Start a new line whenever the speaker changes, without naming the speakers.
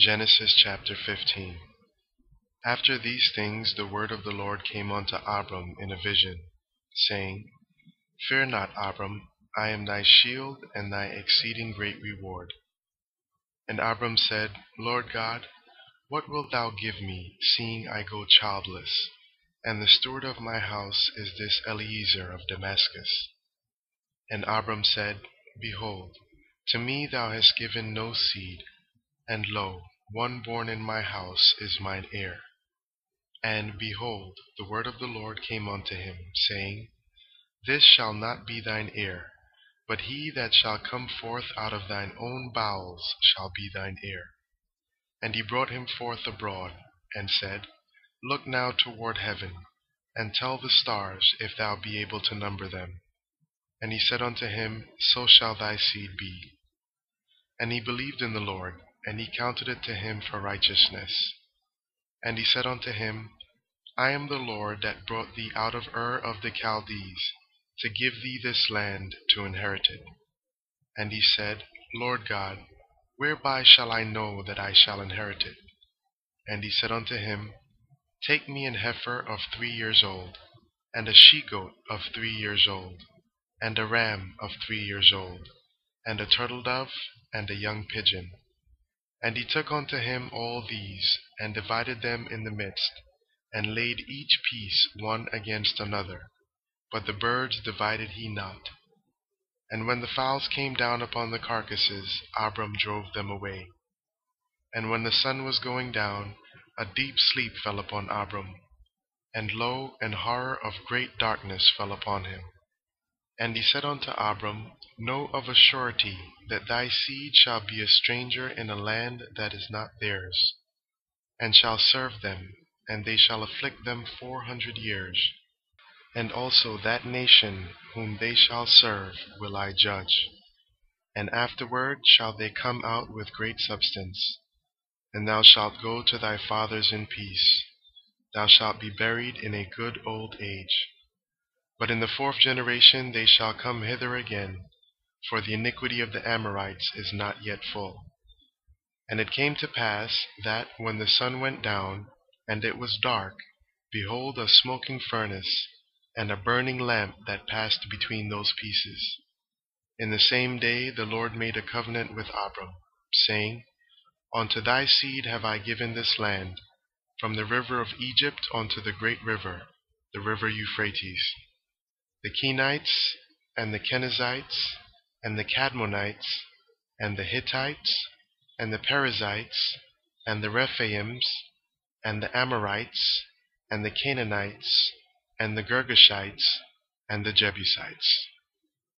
Genesis chapter 15. After these things the word of the Lord came unto Abram in a vision, saying, Fear not, Abram, I am thy shield and thy exceeding great reward. And Abram said, Lord God, what wilt thou give me, seeing I go childless, and the steward of my house is this Eliezer of Damascus? And Abram said, Behold, to me thou hast given no seed, and lo, one born in my house is mine heir. And, behold, the word of the Lord came unto him, saying, This shall not be thine heir, but he that shall come forth out of thine own bowels shall be thine heir. And he brought him forth abroad, and said, Look now toward heaven, and tell the stars, if thou be able to number them. And he said unto him, So shall thy seed be. And he believed in the Lord, and he counted it to him for righteousness. And he said unto him, I am the Lord that brought thee out of Ur of the Chaldees, to give thee this land to inherit it. And he said, Lord God, whereby shall I know that I shall inherit it? And he said unto him, Take me an heifer of 3 years old, and a she-goat of 3 years old, and a ram of 3 years old, and a turtle-dove, and a young pigeon. And he took unto him all these, and divided them in the midst, and laid each piece one against another, but the birds divided he not. And when the fowls came down upon the carcasses, Abram drove them away. And when the sun was going down, a deep sleep fell upon Abram, and lo, an horror of great darkness fell upon him. And he said unto Abram, Know of a surety that thy seed shall be a stranger in a land that is not theirs, and shall serve them, and they shall afflict them 400 years. And also that nation whom they shall serve will I judge. And afterward shall they come out with great substance. And thou shalt go to thy fathers in peace. Thou shalt be buried in a good old age. But in the 4th generation they shall come hither again, for the iniquity of the Amorites is not yet full. And it came to pass, that, when the sun went down, and it was dark, behold, a smoking furnace, and a burning lamp that passed between those pieces. In the same day the Lord made a covenant with Abram, saying, Unto thy seed have I given this land, from the river of Egypt unto the great river, the river Euphrates. The Kenites, and the Kenizzites, and the Cadmonites, and the Hittites, and the Perizzites, and the Rephaims, and the Amorites, and the Canaanites, and the Girgashites, and the Jebusites.